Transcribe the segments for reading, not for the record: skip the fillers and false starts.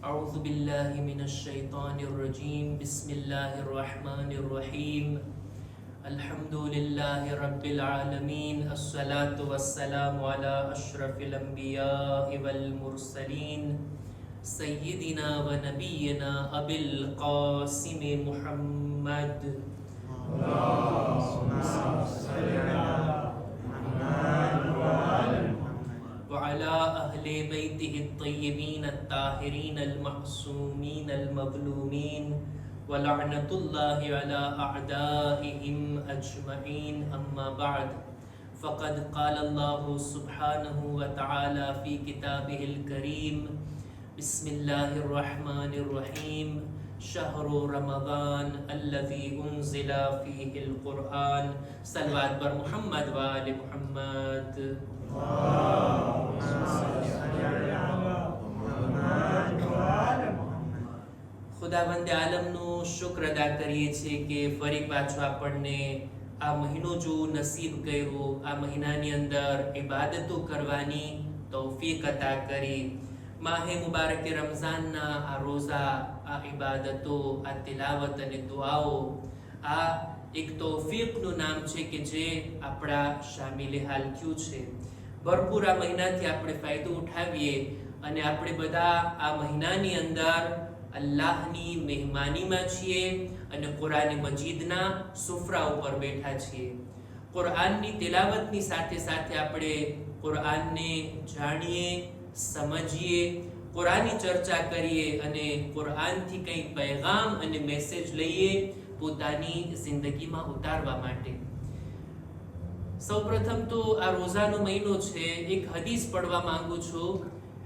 أعوذ بالله من الشيطان الرجيم بسم الله الرحمن الرحيم الحمد لله رب العالمين الصلاة والسلام على أشرف الأنبياء والمرسلين سيدنا ونبينا أبي القاسم محمد اللهم صل على محمد وعلى وعلى أهل بيته الطيبين الطاهرين المعصومين المظلومين ولعنة الله على أعدائهم أجمعين أما بعد فقد قال الله سبحانه وتعالى في كتابه الكريم بسم الله الرحمن الرحيم شهر رمضان الذي أنزل فيه القرآن صلوات بر محمد وآل محمد اللهم صل على محمد وعلى محمد. ખુદાવંદે આલમનો શુક્ર અદા કરીએ છીએ કે ફરી પાછો આપણને આ મહિનો જો નસીબ કર્યો, આ મહિનાની અંદર ઇબાદતો કરવાની તૌફીક અતા કરી. માહે મુબારક રમઝાનના આ રોઝા, આ ઇબાદતો, આ તિલાવત અને દુઆઓ, આ એક તૌફીકનું નામ છે કે જે આપણા શામિલે હાલ થયું છે. ભરપૂર આ મહિનાથી આપણે ફાયદો ઉઠાવીએ અને આપણે બધા આ મહિનાની અંદર અલ્લાહની મહેમાનીમાં છીએ અને કુરાન મજીદના સુફરા ઉપર બેઠા છીએ. કુરાનની તિલાવતની સાથે સાથે આપણે કુરાનને જાણીએ, સમજીએ, કુરાનની ચર્ચા કરીએ અને કુરાનથી કંઈ પૈગામ અને મેસેજ લઈએ પોતાની જિંદગીમાં ઉતારવા માટે. સૌપ્રથમ તો આ રોઝાનો મહિનો છે. એક હદીસ પડવા માંગુ છું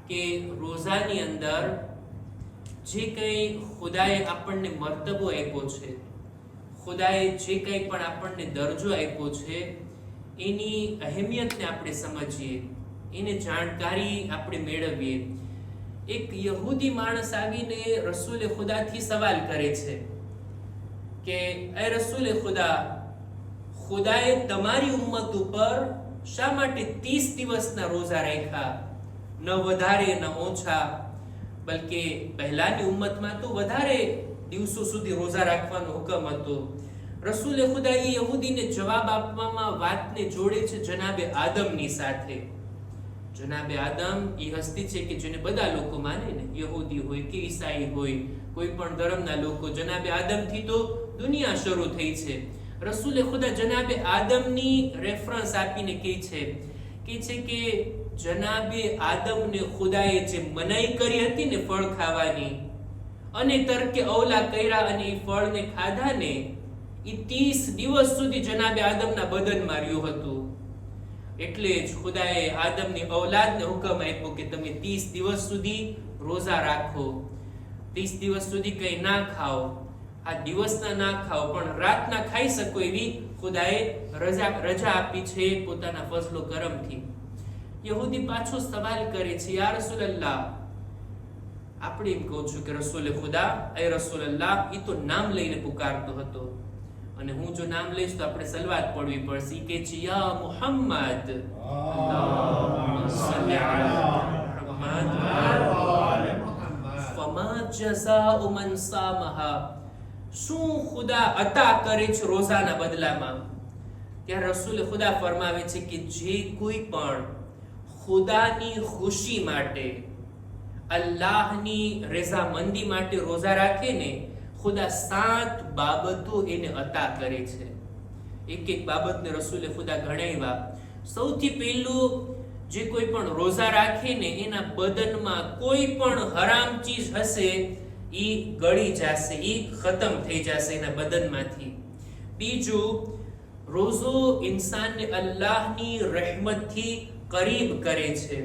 કે રોઝાની અંદર જે કંઈ ખુદાએ આપણને મર્તબો આપ્યો છે, ખુદાએ જે કંઈ પણ આપણને દરજ્જો આપ્યો છે, એની અહેમિયતને આપણે સમજીએ, એને જાણકારી આપણે મેળવીએ. એક યહૂદી માણસ આવીને રસૂલે ખુદાથી સવાલ કરે છે કે એ રસૂલે ખુદા, ખુદાએ તમારી ઉમ્મત ઉપર શા માટે 30 દિવસના રોઝા રાખ્યા? ન વધારે ન ઓછા, બલકે પહેલાની ઉમ્મતમાં તો વધારે દિવસો સુધી રોઝા રાખવાનો હુકમ હતો. રસૂલે ખુદા એ યહૂદીને જવાબ આપવામાં વાતને જોડે છે જનાબે આદમની સાથે. જનાબે આદમ એ હસ્તી છે કે જેને બધા લોકો માને ને, યહૂદી હોય કે ઈસાઈ હોય, કોઈ પણ ધર્મના લોકો. જનાબે આદમથી તો દુનિયા શરૂ થઈ છે. રસૂલે ખુદા જનાબે આદમની રેફરન્સ આપીને કહે છે કે જનાબે આદમને ખુદાએ જે મનાઈ કરી હતી ને ફળ ખાવાની, અને તર્કે અવલા કર્યા અને એ ફળને ખાધા ને, એ 30 દિવસ સુધી જનાબે આદમના બદનમાં રહ્યું હતું. એટલે જ ખુદાએ આદમની ઔલાદને હુકમ આપ્યો કે તમે 30 દિવસ સુધી રોઝા રાખો, 30 દિવસ સુધી કંઈ ના ખાઓ. આ દિવસના ના ખાઓ પણ રાતના ખાઈ શકો એવી ખુદાએ રજા આપી છે પોતાના ફઝલો કરમથી. યહૂદી પાછો સવાલ કરે છે, યા રસૂલલ્લાહ, આપણે એમ કહું છું કે રસૂલે ખુદા, એ રસૂલલ્લાહ, એ તો નામ લઈને પુકારતો હતો અને હું જો નામ લઈશ તો આપણે સલવાત પડવી પડશે. કે છે યા મુહમ્મદ અલ્લાહુમ્મા સલ્લી અલા મુહમ્મદ ફમા જઝાઉ મન સામહા, શું ખુદા અતા કરે છે રોઝાના બદલામાં? ત્યારે રસૂલ ખુદા ફરમાવે છે કે જે કોઈ પણ ખુદાની ખુશી માટે, અલ્લાહની રઝામંદી માટે રોઝા રાખે ને, ખુદા 7 બાબતો એને અતા કરે છે. એક એક બાબતને રસૂલે ખુદા ગણાવ્યા. સૌથી પહેલું, જે કોઈ પણ રોઝા રાખે ને એના બદનમાં કોઈ પણ હરામ ચીજ હશે ઈ ગળી જશે, ઈ ખતમ થઈ જશે એના બદનમાંથી. બીજું, રોઝો ઇન્સાનને અલ્લાહની રહેમતથી કરીબ કરે છે.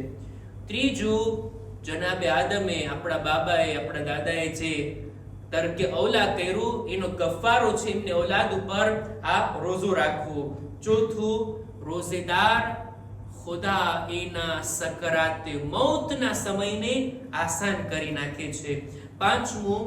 ત્રીજું, જનાબે આદમે, આપણા બાબાએ, આપણા દાદાએ જે તર્કે ઔલા કર્યું એનો કફારો છે એમને ઔલાદ ઉપર આ રોઝો રાખવો. ચોથું, રોઝેદાર ખુદા એના સકરાતે મૌતના સમયને આસાન કરી નાખે છે. પાંચમું,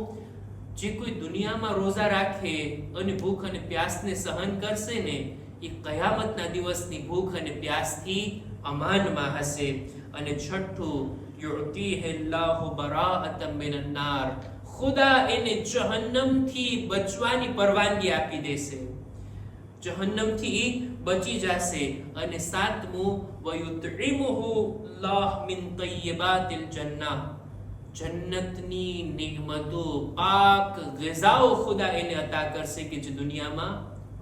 જે કોઈ દુનિયામાં રોઝા રાખે અને ભૂખ અને પ્યાસને સહન કરશે ને, એ કયામતના દિવસની ભૂખ અને પ્યાસથી અમાનમાં હશે. અને છઠ્ઠું, યુઅતીહિલ્લાહુ બરાઅતમ મિનન નાર, ખુદા એને જહન્નમથી બચવાની પરવાનગી આપી દેશે, જહન્નમથી બચી જશે. અને સાતમું, વયુતઇમુહુ અલ્લાહ મિન તય્યિબાતિલ જન્નહ, જન્નતની નિዕમતો, પાક ગિઝાઓ ખુદા એને અતા કરશે કે જે દુનિયામાં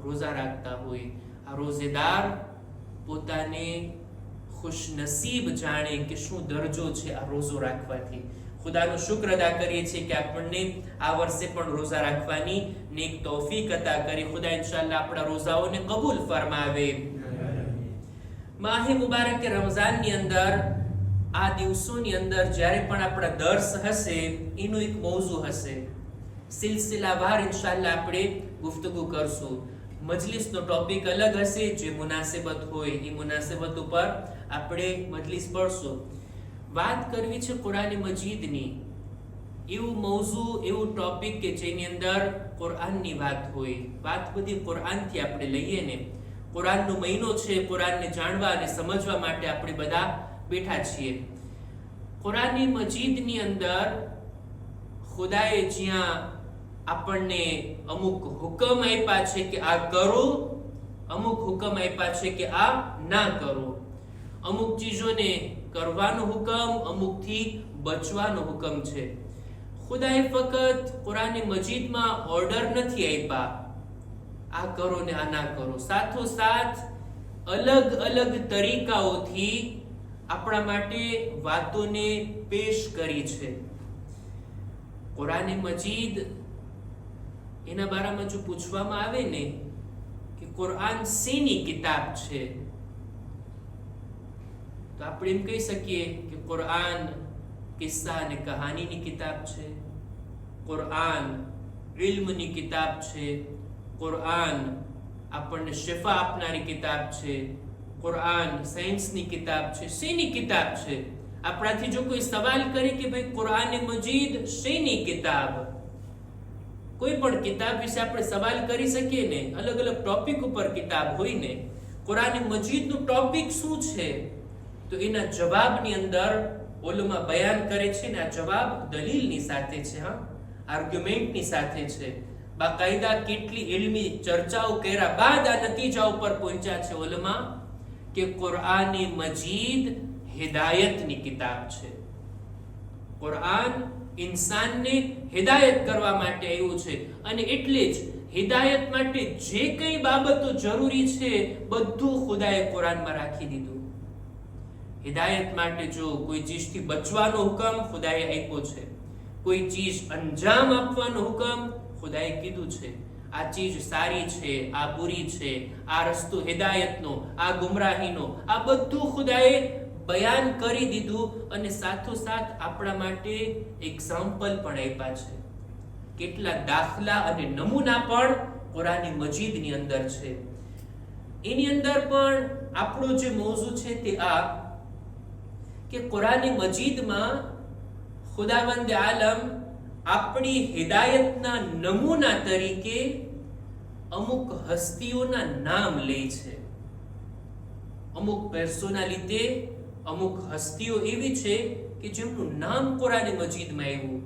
રોઝા રાખતા હોય. આ રોઝેદાર પોતાને ખુશનસીબ જાણે કે શું દરજ્જો છે આ રોઝો રાખવાથી. ખુદાનો શુક્ર અદા કરીએ છીએ કે આપણને આ વર્ષે પણ રોઝા રાખવાની નેક તૌફીક અતા કરી. ખુદા ઇન્શાઅલ્લાહ આપણા રોઝાઓને કબૂલ ફરમાવે. માહે મુબારક રમઝાનની અંદર આ દિવસોની અંદર જ્યારે પણ આપણા દર્સ હશે એનું એક મૌઝુ હશે, સિલસિલાવાર ઇન્શાઅલ્લાહ આપણે ગુફ્તગુ કરશું. મજલિસનો ટોપિક અલગ હશે, જે મુનાસિબત હોય એ મુનાસિબત ઉપર આપણે મજલિસ પડશું. વાત કરવી છે કુરાન મજીદની, એવું મૌઝુ, એવું ટોપિક કે જેની અંદર કુરાનની વાત હોય. વાત બધી કુરાનથી આપણે લઈએ ને. કુરાનનો મહિનો છે, કુરાનને જાણવા અને સમજવા માટે આપણે બધા બેઠા છીએ. કુરાન મજીદની અંદર ખુદાએ જ્યાં આપણને અમુક હુકમ આપ્યા છે કે આ કરો, અમુક હુકમ આપ્યા છે કે આ ના કરો. અમુક ચીજોને કરવાનો હુકમ, અમુકથી બચવાનો હુકમ છે. ખુદાએ ફક્ત કુરાન મજીદમાં ઓર્ડર નથી આપ્યા આ કરો ને આ ના કરો, સાથોસાથ અલગ અલગ તરીકાઓથી આપણા માટે વાતોને પેશ કરી છે. કુરાન મજીદ એના બારામાં જો પૂછવામાં આવે ને કે કુરાન શેની કિતાબ છે, તો આપણે એમ કહી શકીએ કે કુરાન કિસ્સા અને કહાનીની કિતાબ છે, કુરાન ઇલ્મની કિતાબ છે, કુરાન આપણને શિફા આપનારી કિતાબ છે, કુરાન સાયન્સની કિતાબ છે. શેની કિતાબ છે? આપણાથી જો કોઈ સવાલ કરે કે ભાઈ કુરાન મજીદ શેની કિતાબ, કોઈ પણ કિતાબ વિશે આપણે સવાલ કરી શકીએ ને, અલગ અલગ ટોપિક ઉપર કિતાબ હોય ને, કુરાન મજીદનું ટોપિક શું છે, તો એના જવાબની અંદર ઓલુમાં બયાન કરે છે ને. આ જવાબ દલીલની સાથે છે, હા, આર્ગ્યુમેન્ટની સાથે છે. બાકાયદા કેટલી ઇલ્મી ચર્ચાઓ કર્યા બાદ આ નતીજા ઉપર પહોંચ્યા છે ઓલમાં કે કુરાન મજીદ હિદાયતની કિતાબ છે. કુરાન ઇન્સાનને હિદાયત કરવા માટે આવ્યું છે. અને એટલે જ હિદાયત માટે જે કઈ બાબતો જરૂરી છે બધું ખુદાએ કુરાનમાં રાખી દીધું. હિદાયત માટે જો કોઈ ચીજથી બચવાનો હુકમ ખુદાએ આપ્યો છે, કોઈ ચીજ અંજામ આપવાનો હુકમ ખુદાએ કીધું છે. આ ચીજ સારી છે, આ બુરી છે, આ રસ્તો હિદાયતનો, આ ગુમરાહીનો, આ બધું ખુદાએ બયાન કરી દીધું. અને સાથોસાથ આપણા માટે એક્ઝામ્પલ પણ આપ્યા છે. કેટલા દાખલા અને નમૂના પણ કુરાન મજીદની અંદર છે. એની અંદર પણ આપણો જે મૌઝુ છે તે આ કે કુરાન મજીદમાં ખુદાવંદ આલમ આપણી હિદાયતના નમૂના તરીકે અમુક હસ્તીઓના નામ લે છે. અમુક પર્સોનાલિટી, અમુક હસ્તીઓ એવી છે કે જેમનું નામ કુરાન મજીદમાં આવ્યું,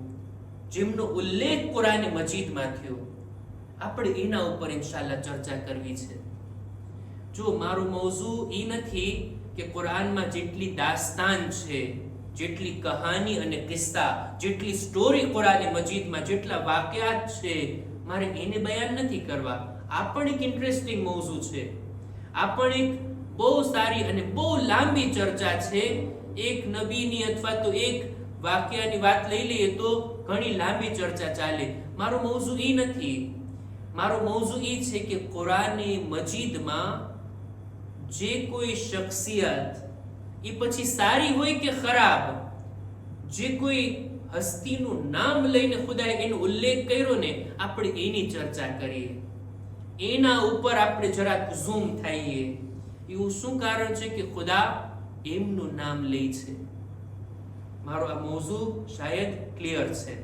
જેમનો ઉલ્લેખ કુરાન મજીદમાં થયો. આપણે એના ઉપર ઇન્શાઅલ્લાહ ચર્ચા કરવી છે. જો મારું મૌઝુ એ નથી કે કુરાનમાં જેટલી દાસ્તાન છે, જેટલી કહાની અને કિસ્સા, જેટલી સ્ટોરી કુરાન મજીદમાં, જેટલા વાકયાત છે, મારે એને બયાન નથી કરવા. આ પણ એક ઇન્ટરેસ્ટિંગ મૌઝુ છે. આ પણ એક બહુ સારી અને બહુ લાંબી ચર્ચા છે. એક નબીની અથવા તો એક વાક્યની વાત લઈ લઈએ તો ઘણી લાંબી ચર્ચા ચાલે. મારો મૌઝુ એ નથી. મારો મૌઝુ એ છે કે કુરાન મજીદમાં જે કોઈ શખ્સિયત, એ પછી સારી હોય કે ખરાબ, જે કોઈ હસ્તીનું નામ લઈને ખુદાએ એનો ઉલ્લેખ કર્યો ને, આપણે એની ચર્ચા કરીએ, એના ઉપર આપણે જરાક ઝૂમ થઈએ. એવું શું કારણ છે કે ખુદા એમનું નામ લે છે? મારો આ મૌઝુ શાયદ ક્લિયર છે.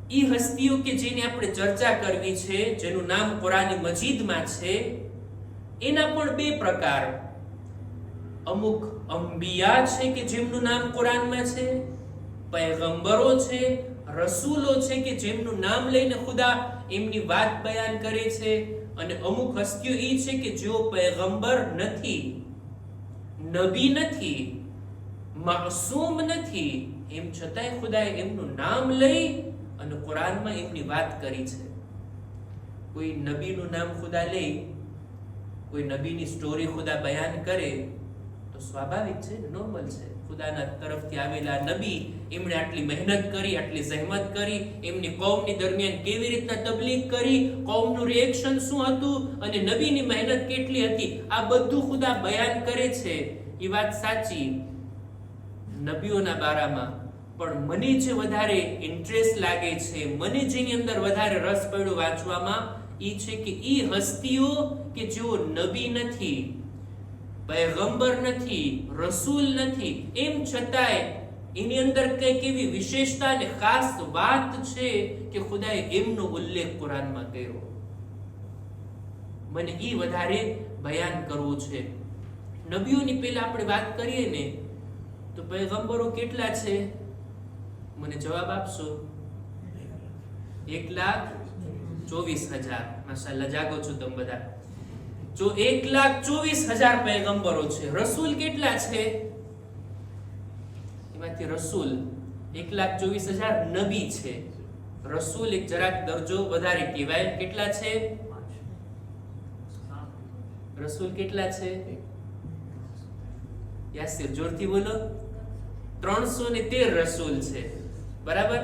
એ હસ્તીઓ કે જેની આપણે ચર્ચા કરવી છે, જેનું નામ કુરાન મજીદમાં છે, એના પણ બે પ્રકાર. અમુક અંબિયા છે કે જેમનું નામ કુરાનમાં છે, પૈગંબરો છે, રસૂલો છે કે જેમનું નામ લઈને ખુદા એમની વાત બયાન કરે છે, અને અમુક હસ્તીઓ એ છે કે જેઓ પૈગંબર નથી, નબી નથી, માસૂમ નથી, એમ છતાંય ખુદાએ એમનું નામ લઈ અને કુરાનમાં એમની વાત કરી છે. કોઈ નબીનું નામ ખુદા લે, કોઈ નબીની સ્ટોરી ખુદા બયાન કરે તો સ્વાભાવિક છે, નોર્મલ છે. ખુદાના તરફથી આવેલા નબી, એમણે આટલી મહેનત કરી, આટલી જહેમત કરી, એમની કૌમની દરમિયાન કેવી રીતના તબલીગ કરી, કૌમનું રિએક્શન શું હતું અને નબીની મહેનત કેટલી હતી, આ બધું ખુદા બયાન કરે છે. એ વાત સાચી નબીઓના બારામાં. પણ મને જે વધારે ઇન્ટરેસ્ટ લાગે છે, મને જેની અંદર વધારે રસ પડ્યો વાંચવામાં, એ છે કે એ હસ્તીઓ કે જેઓ નબી નથી, પૈગંબર નથી, રસૂલ નથી, એમ છતાંય એની અંદર કંઈક એવી વિશેષતા અને ખાસ વાત છે કે ખુદાએ એમનો ઉલ્લેખ કુરાનમાં કર્યો. મને એ વધારે બયાન કરવું છે. નબીઓની પહેલા આપણે વાત કરીએ ને તો પૈગંબરો કેટલા છે? મને જવાબ આપશો? 1,24,000. માશાઅલ્લાહ, જાગો છો તમે બધા. જો 1,24,000 પૈગંબરો છે, રસૂલ કેટલા છે? એમાંથી રસૂલ 1,24,000 નબી છે. રસૂલ એક જરાક દરજો વધારે કહેવાય. કેટલા છે રસૂલ? કેટલા છે યાસિર? જોરથી બોલો. 313 રસૂલ છે, બરાબર?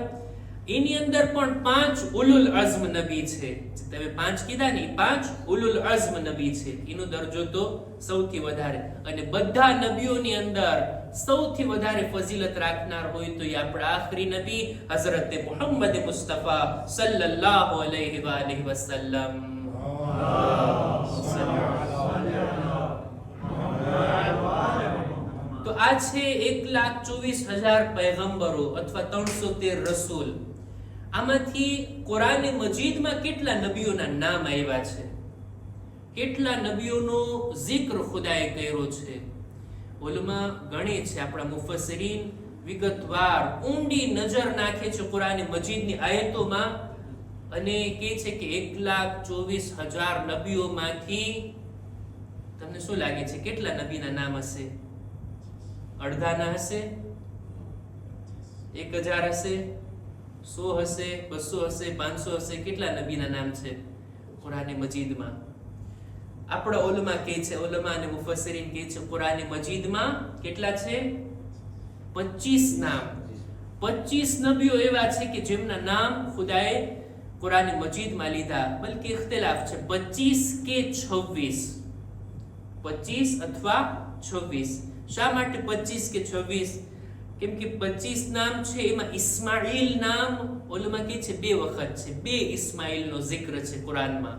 એની અંદર પણ 5 ઉલુલ અઝ્મ નબી છે. તમે 5 કીધા ને, 5 ઉલુલ અઝ્મ નબી છે. એનો દરજ્જો તો સૌથી વધારે. અને બધા નબીઓની અંદર સૌથી વધારે ફઝીલત રાખનાર હોય તો એ આપણા આખરી નબી હઝરત મુહમ્મદ મુસ્તફા સલ્લલ્લાહુ અલૈહિ વસલ્લમ. તો આ છે 1,24,000 પૈગંબરો અથવા 313 રસૂલ. આમાંથી કુરાને મજીદમાં કેટલા નબીઓના નામ આવ્યા છે? કેટલા નબીઓનો zikr ખુદાએ કર્યો છે? ઉલમા ગણે છે, આપણા મુફસ્સરીન વિગતવાર ઊંડી નજર નાખે છે કુરાને મજીદની આયતોમાં અને કહે છે કે 1,24,000 નબીઓમાંથી તમને શું લાગે છે કેટલા નબીના નામ હશે? અડધાના હશે? 1,000 હશે? 100 હશે? 200 હશે? 500 હશે? કેટલા નબીના નામ છે કુરાને મજીદમાં? આપણા ઉલમા કહે છે, ઉલમા અને મુફસ્સરીન કહે છે કુરાને મજીદમાં કેટલા છે? 25 નામ. 25 નબીઓ એવા છે કે જેમના નામ ખુદાએ કુરાને મજીદમાં લીધા. બલકે ઇખ્તિલાફ છે 25 કે 26, 25 અથવા 26. શા માટે 25 કે 26? કેમ કે 25 નામ છે એમાં ઇસ્માઇલ નામ ઉલમા કહે છે 2 વખત છે. 2 ઇસ્માઇલનો zikr છે કુરાનમાં.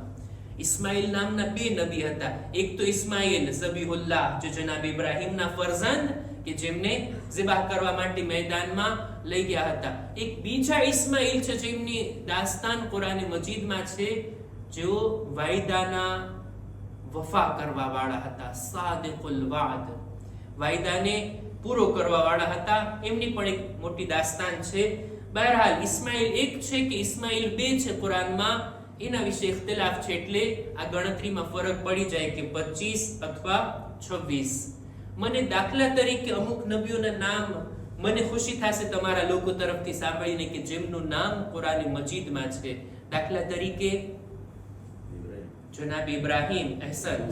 ઇસ્માઇલ નામના 2 નબી હતા. એક તો ઇસ્માઇલ ઝબીહુલ્લાહ, જે જનાબ ઇબ્રાહીમના ફરઝંદ કે જેમને ઝિબાહ કરવા માટે મેદાનમાં લઈ ગયા હતા. એક બીજા ઇસ્માઇલ છે જેમની દાસ્તાન કુરાને મજીદમાં છે, જેઓ વાયદાના વફા કરવા વાળા હતા, સાદિકુલ વાદ, વાયદાને પૂરો કરવા વાળા હતા. એમની પણ એક મોટી દાસ્તાન છે. બહરહાલ ઇસ્માઇલ એક છે કે ઇસ્માઇલ 2 છે કુરાનમાં, એના વિશે ઇખ્તિલાફ છે. એટલે આ ગણતરીમાં ફરક પડી જાય કે 25 અથવા 26. મને દાખલા તરીકે અમુક નબીઓના નામ મને ખુશી થશે તમારા લોકો તરફથી સાંભળીને કે જેમનું નામ કુરાને મજીદમાં છે. દાખલા તરીકે જનાબ ઇબ્રાહીમ, અહેસન,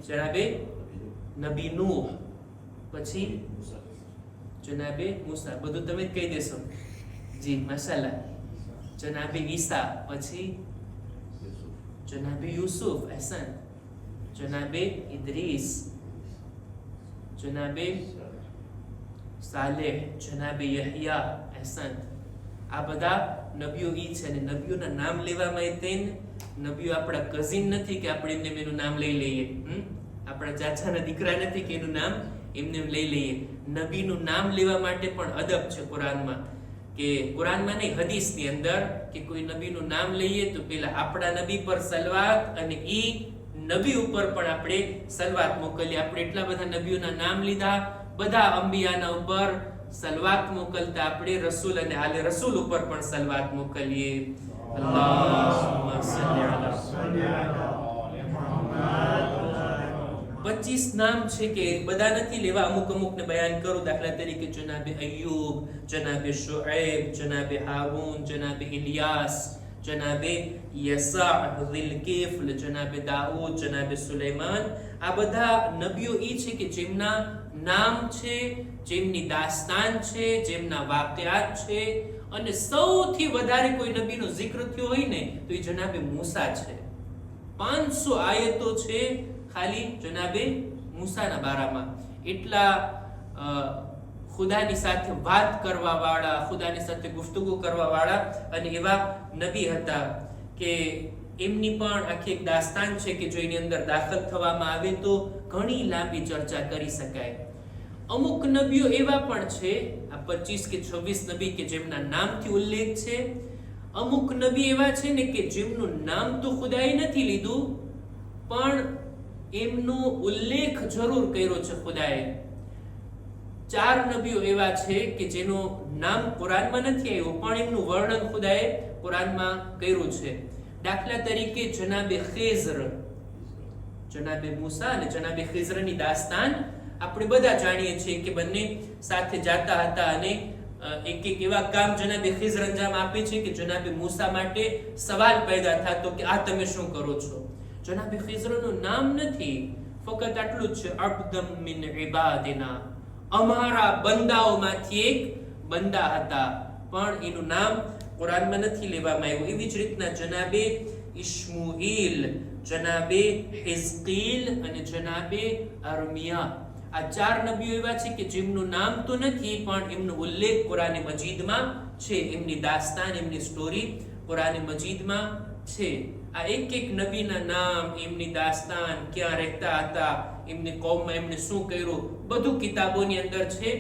જનાબે નબી નૂહ, પછી જનાબે મૂસા. બધું તમે જ કહી દેશો? જી, માશાલ્લાહ. જનાબે ઈસા, પછી જનાબે યુસુફ, અહેસન, જનાબે ઇદ્રીસ, જનાબે સાલેહ, જનાબે યહયા, અહેસન. આ બધા નબીઓ ઈ છે. અને નબીઓના નામ લેવામાં તેન નબીઓ આપણા કઝિન નથી કે આપણે એમને એનું નામ લઈ લઈએ. આપણા ચાચાના દીકરા નથી કે એનું નામ એમને લઈ લઈએ. નબીનું નામ લેવા માટે પણ અદબ છે કુરાનમાં. કે કુરાનમાં નહીં, હદીસની અંદર કે કોઈ નબીનું નામ લઈએ તો પેલા આપણા નબી પર સલવાત અને ઈ નબી ઉપર પણ આપણે સલવાત મોકલીએ. આપણે એટલા બધા નબીઓના નામ લીધા, બધા અંબિયાના ઉપર સલવાત મોકલતા આપણે રસૂલ અને આલે રસૂલ ઉપર પણ સલવાત મોકલીએ. અલ્લાહુમ્મા સલ્લી અલા 25 નામ છે કે બધા નથી લેવા, અમુક અમુકને બયાન કરું. દાખલા તરીકે જનાબે અય્યુબ, જનાબે શુઐબ, જનાબે હારૂન, જનાબે ઇલિયાસ, જનાબે યસા, ઝિલકિફલ, જનાબે દાઉદ, જનાબે સુલેમાન. આ બધા નબીઓ એ છે કે જેમના નામ છે, જેમની દાસ્તાન છે, જેમના વાકયાત છે. અને સૌથી વધારે કોઈ નબીનો જિક્ર થયો હોય ને તો એ જનાબે મૂસા છે. 500 આયતો છે ખાલી જનાબે મૂસાના બારામાં. એટલા ખુદાની સાથે વાત કરવા વાળા, ખુદાની સાથે ગુફ્તગુ કરવા વાળા અને એવા નબી હતા કે એમની પણ આખી એક દાસ્તાન છે કે જો એની અંદર દાખલ થવામાં આવે તો ઘણી લાંબી ચર્ચા કરી શકાય. અમુક નબીઓ એવા પણ છે, આ 25 કે 26 નબી કે જેમના નામથી ઉલ્લેખ છે. અમુક નબી એવા છે ને કે જેમનું નામ તો ખુદાએ નથી લીધું પણ એમનો ઉલ્લેખ જરૂર કર્યો છે ખુદાએ. 4 નબીઓ એવા છે કે જેનું નામ કુરાનમાં નથી આવ્યું પણ એમનું વર્ણન ખુદાએ કુરાનમાં કર્યું છે. દાખલા તરીકે જનાબે ખિઝર, જનાબે મૂસા અને જનાબે ખિઝરની દાસ્તાન આપણે બધા જાણીએ છીએ કે બંને સાથે જાતા હતા અને એક એક એવા કામ જનાબે ખિઝર અંજામ આપે છે કે જનાબે મૂસા માટે સવાલ પેદા થતો કે આ તમે શું કરો છો. જનાબે ખિઝરનું નામ નથી, ફક્ત આટલું જ છે, અબ્દમ મિન ઇબાદિના, અમારા બંદાઓમાંથી એક બંદા હતા, પણ એનું નામ કુરાનમાં નથી લેવામાં આવ્યું. એવી જ રીતના જનાબે ઇશ્મુઈલ, જનાબે હિઝકીલ અને જનાબે અરમિયા, આ 4 નબીઓ એવા છે કે જેમનું નામ તો નથી પણ એમનો ઉલ્લેખ કુરાને મજીદમાં છે. એમની દાસ્તાન, એમની સ્ટોરી કુરાને મજીદમાં છે. આ એક એક નબીના નામ, એમની દાસ્તાન, ક્યાં રહેતા હતા, એમની કૌમમાં એમણે શું કર્યું, બધું કિતાબોની અંદર છે.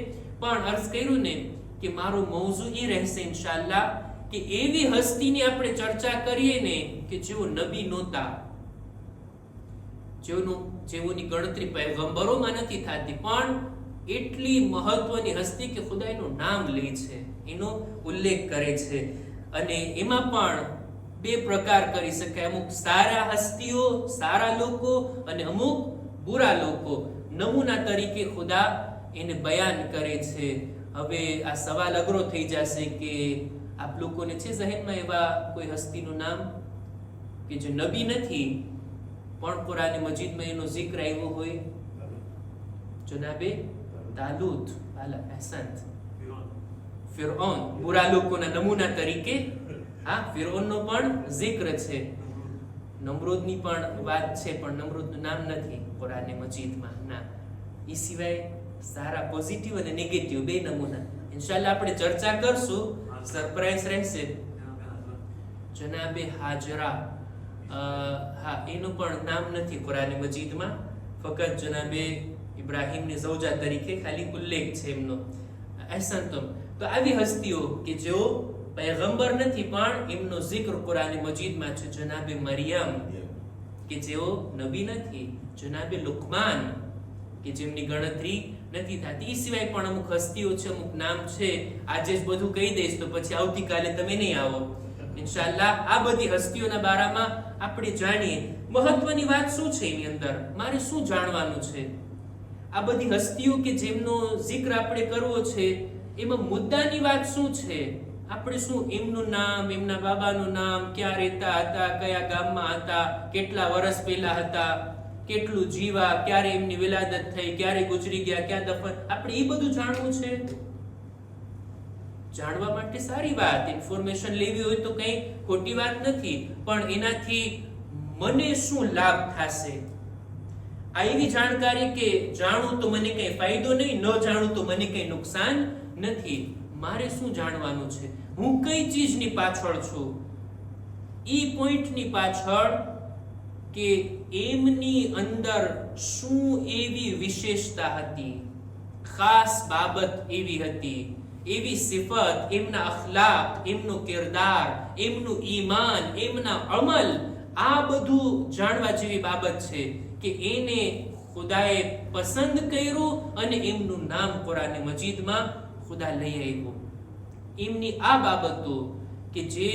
પણ અર્થ કર્યું ને કે મારો મૌઝૂ એ રહેશે ઇન્શાઅલ્લાહ કે એવી હસ્તીની આપણે ચર્ચા કરીએ ને કે જેઓ નબી નહોતા, જેઓની ગણતરી પૈગંબરોમાં નથી થતી પણ એટલી મહત્વની હસ્તી કે ખુદા એનું નામ લે છે, એનો ઉલ્લેખ કરે છે. અને એમાં પણ 2 પ્રકાર કરી શકાય, અમુક સારા હસ્તીઓ, સારા લોકો અને અમુક બુરા લોકો. નમૂના તરીકે ખુદા એને બયાન કરે છે. હવે આ સવાલ અઘરો થઈ જશે કે આપ લોકોને છે ઝહેનમાં એવા કોઈ હસ્તીનું નામ કે જે નબી નથી પણ કુરાન મજીદમાં એનો જિક્ર આવ્યો હોય? જનાબે તાલુત, આલા અહેસન, ફિરૌન, બુરા લોકોના નમૂના તરીકે. હા, ફિરૌનનો પણ જિક્ર છે, નમરૂદની પણ વાત છે પણ નમરૂદનું નામ નથી કુરાન મજીદમાં. ના, એ સિવાય સારા પોઝિટિવ અને નેગેટિવ 2 નમૂના ઇન્શાઅલ્લાહ આપણે ચર્ચા કરશું, સરપ્રાઈઝ રહેશે. જનાબે હાજરા, હા, એનું પણ નામ નથી કુરાન મજીદમાં, ફક્ત જનાબે ઇબ્રાહીમની ઝૌજા તરીકે ખાલી ઉલ્લેખ છે એમનો. અહેસનતુમ. તો આવી હસ્તીઓ કે જેઓ પૈગંબર નથી પણ એમનો જિક્ર કુરાન મજીદમાં છે. જનાબે મરિયમ કે જેઓ નબી નથી, જનાબે લુકમાન કે જેમની ગણતરી નથી થતી. એ સિવાય પણ અમુક હસ્તીઓ છે, અમુક નામ છે. આજે જ બધું કહી દઈશ તો પછી આવતીકાલે તમે નહીં આવો ઇન્શાઅલ્લાહ. આ બધી હસ્તીઓના બારામાં આપણે જાણીએ. મહત્વની વાત શું છે એની અંદર, મારે શું જાણવાનું છે? આ બધી હસ્તીઓ કે જેમનો જિક્ર આપણે કરવો છે એમાં મુદ્દાની વાત શું છે? આપણે શું એમનું નામ, એમના બાબાનું નામ, ક્યાં રહેતા હતા, કયા ગામમાં હતા, કેટલા વર્ષ પહેલા હતા, કેટલું જીવા, ક્યારે એમની વિલાદત થઈ, ક્યારે ગુજરી ગયા, ક્યાં દફન, આપણે એ બધું જાણવું છે. જાણવા માટે સારી વાત, ઇન્ફોર્મેશન લેવી હોય તો કઈ ખોટી વાત નથી, પણ એનાથી મને શું લાભ થશે? આ એવી જાણકારી કે જાણું તો મને કઈ ફાયદો નહીં, ન જાણું તો મને કઈ નુકસાન નથી. મારે શું જાણવાનું છે? હું કઈ ચીજની પાછળ છું? ઈ પોઈન્ટની પાછળ કે એમની અંદર શું એવી વિશેષતા હતી, ખાસ બાબત એવી હતી, એવી સિફત, એમના અખલાક, એમનો કિરદાર, એમનું ઈમાન, એમના અમલ, આ બધું જાણવા જેવી બાબત છે કે એને ખુદાએ પસંદ કર્યું અને એમનું નામ કુરાન મજીદમાં ખુદા લઈ આવ્યો. એમની આ બાબતો કે જે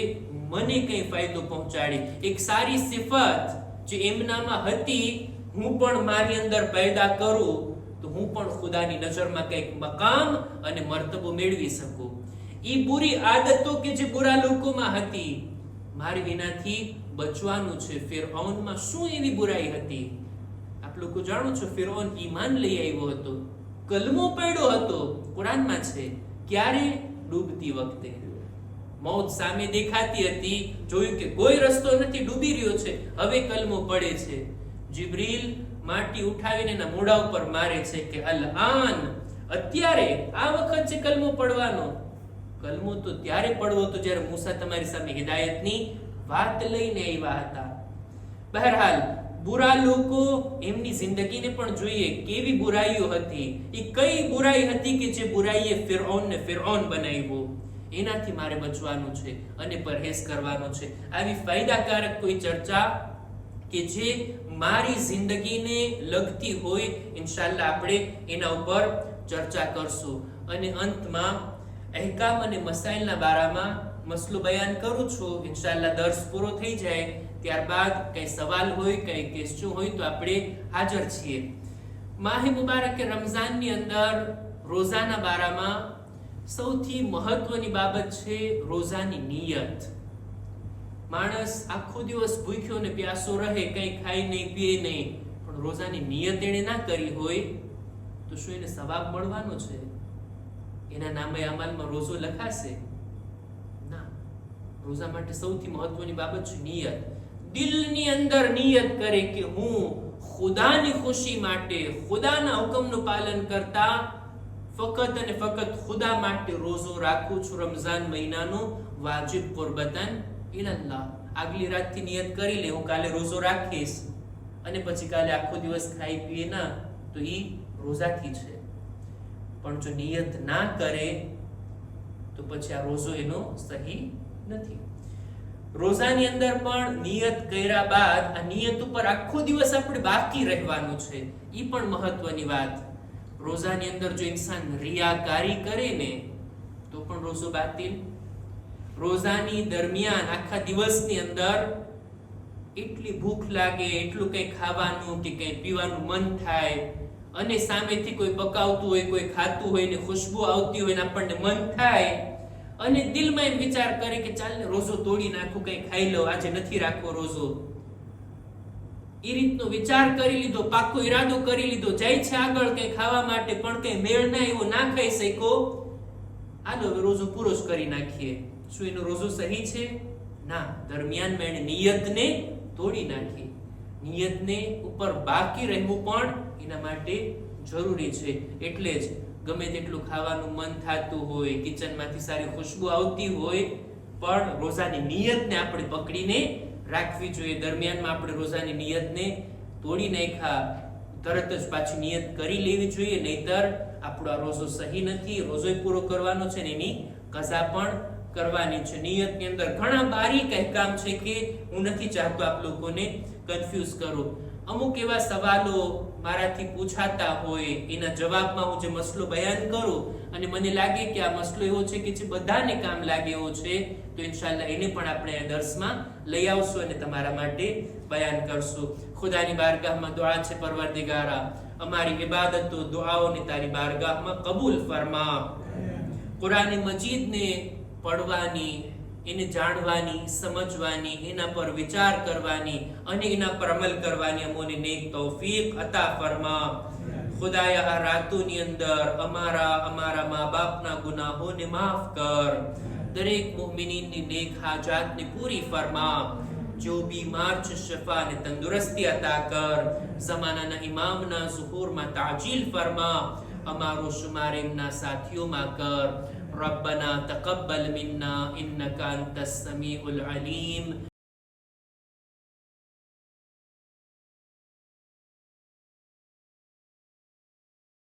મને કઈ ફાયદો પહોંચાડી, એક સારી સિફત જે એમનામાં હતી, હું પણ મારી અંદર પેદા કરું તો હું પણ ખુદાની નજરમાં કંઈક મકામ અને મર્તબો મેળવી શકું. ઈ બુરી આદતો કે જે બુરા લોકોમાં હતી, મારે એનાથી બચવાનું છે. ફિરഔનમાં શું એવી બુરાઈ હતી? આપ લોકો જાણો છો, ફિરૌન ઈમાન લઈ આવ્યો હતો, કલમો પડ્યો હતો, કુરાનમાં છે. ક્યારે? ડૂબતી વખતે. મૌત સામે દેખાતી હતી, જોયું કે કોઈ રસ્તો નથી, ડૂબી રહ્યો છે, હવે કલમો પડે છે. જિબ્રીલ માટી ઉઠાવીને એના મોઢા ઉપર મારે છે કે અલ આન, અત્યારે આ વખત છે કલમો પડવાનો. કલમો તો ત્યારે પડવો તો જ્યારે મૂસા તમારી સામે હિદાયતની વાત લઈને આવ્યા હતા. બહરહાલ બુરા લોકો, એમની જિંદગીને પણ જોઈએ કેવી બુરાઈઓ હતી. એ કઈ બુરાઈ હતી કે જે બુરાઈએ ફિરૌનને ફિરૌન બનાવ્યો. એનાથી મારે બચવાનું છે અને પરહેઝ કરવાનો છે. આવી ફાયદાકારક કોઈ ચર્ચા કે જે મારી જિંદગીને લગતી હોય, ઇન્શાઅલ્લાહ આપણે એના ઉપર ચર્ચા કરશું. અને અંતમાં અહેકામ અને મસાઇલના બારામાં મસલો બયાન કરું છું. ઇન્શાઅલ્લાહ દર્સ પૂરો થઈ જાય ત્યારબાદ કઈ સવાલ હોય, કઈ ક્વેશ્ચન હોય તો આપણે હાજર છીએ. માહે મુબારક રમઝાનની અંદર રોઝાના બારામાં સૌથી મહત્વની બાબત છે રોઝાની નિયત. માણસ આખો દિવસ ભૂખ્યો ને પ્યાસો રહે, કઈ ખાય નહીં, પીએ નહીં, પણ રોઝાની નિયત એને ના કરી હોય તો શું એને સવાબ મળવાનો છે? એના નામે અમલમાં રોઝો લખાશે? ના. રોઝા માટે સૌથી મહત્વની બાબત છે નિયત. દિલની અંદર નિયત કરે કે હું ખુદાની ખુશી માટે, ખુદાના હુકમનું પાલન કરતા ફકત અને ફકત ખુદા માટે રોઝો રાખું છું. રમઝાન મહિનાનો વાજિબ કુરબતન ઇલલ્લાહ. આગલી રાતથી નિયત કરી લે, હું કાલે રોઝો રાખીશ, અને પછી કાલે આખો દિવસ ખાઈ પીએ ના, તો ઈ રોઝાથી છે. પણ જો નિયત ના કરે તો પછી આ રોઝો એનો સહી નથી. રોઝાની અંદર પણ નિયત કર્યા બાદ આ નિયત ઉપર આખો દિવસ આપણે બાકી રહેવાનું છે. ઈ પણ મહત્વની વાત. રોઝાની અંદર જો ઇન્સાન રિયાકારી કરે ને તો પણ રોઝો બાતિલ. રોઝાની દરમિયાન આખા દિવસની અંદર એટલી ભૂખ લાગે, એટલું કંઈ ખાવાનું કે કંઈ પીવાનું મન થાય, અને સામેથી કોઈ પકાવતું હોય, કોઈ ખાતું હોય ને ખુશ્બુ આવતી હોય ને આપણને મન થાય, અને દિલમાં એમ વિચાર કરે કે ચાલ ને રોઝો તોડી નાખું, કંઈ ખાઈ લઉં, આજે નથી રાખવો રોઝો. એ રીતનો વિચાર કરી લીધો, પાકો ઈરાદો કરી લીધો, જાય છે આગળ કંઈ ખાવા માટે, પણ કંઈ મેળ ના એવો, ના ખાઈ શક્યો, આલો હવે રોઝો પૂરો જ કરી નાખીએ. શું એનો રોઝો સહી છે? ના. દરમિયાનમાં એને નિયતને તોડી નાખી. નિયતને ઉપર બાકી રહેવું પણ એના માટે જરૂરી છે. એટલે જ ગમે તેટલું ખાવાનું મન થતું હોય, કિચનમાંથી સારી ખુશ્બુ આવતી હોય, પણ રોઝાની નિયતને આપણે પકડીને રાખવી જોઈએ. દરમિયાનમાં આપણે રોઝાની નિયતને તોડી નાખ્યા, તરત જ પાછી નિયત કરી લેવી જોઈએ, નહીતર આપણો આ રોઝો સહી નથી. રોઝો પૂરો કરવાનો છે ને એની કઝા પણ કરવાની છે. નિયતની અંદર ઘણા બારીક અહેકામ છે કે હું નથી ચાહતો આપ લોકોને કન્ફ્યુઝ કરું. અમુક એવા સવાલો મારાથી પૂછાતા હોય, એના જવાબમાં હું જે મસલો બયાન કરું અને મને લાગે કે આ મસલો એવો છે કે જે બધાને કામ લાગે એવો છે, તો ઇન્શાઅલ્લાહ એને પણ આપણે આ દર્સમાં લઈ આવશું અને તમારા માટે બયાન કરશું. ખુદાની બારગાહમાં દુઆ છે, પરવરદિગારા અમારી ઇબાદતો, દુઆઓને તારી બારગાહમાં કબૂલ ફરમા. કુરાન મજીદને પડવાની, એને જાણવાની, સમજવાની, એના પર વિચાર કરવાની અને એના પર અમલ કરવાની અમોને નેક તૌફીક અતા ફરમા. ખુદાયા આ રાતોની અંદર અમારા મા બાપના ગુનાહોને માફ કર. દરેક મુમિનીનની નેક હાજાતને પૂરી ફરમા. જો બીમાર છે શફા અને તંદુરસ્તી અતા કર. ઝમાનાના ઇમામના ઝુહૂરમાં તાજીલ ફરમા. અમારો શુમાર એમના સાથીઓમાં કર. ربنا تقبل منا إنك أنت السميع العليم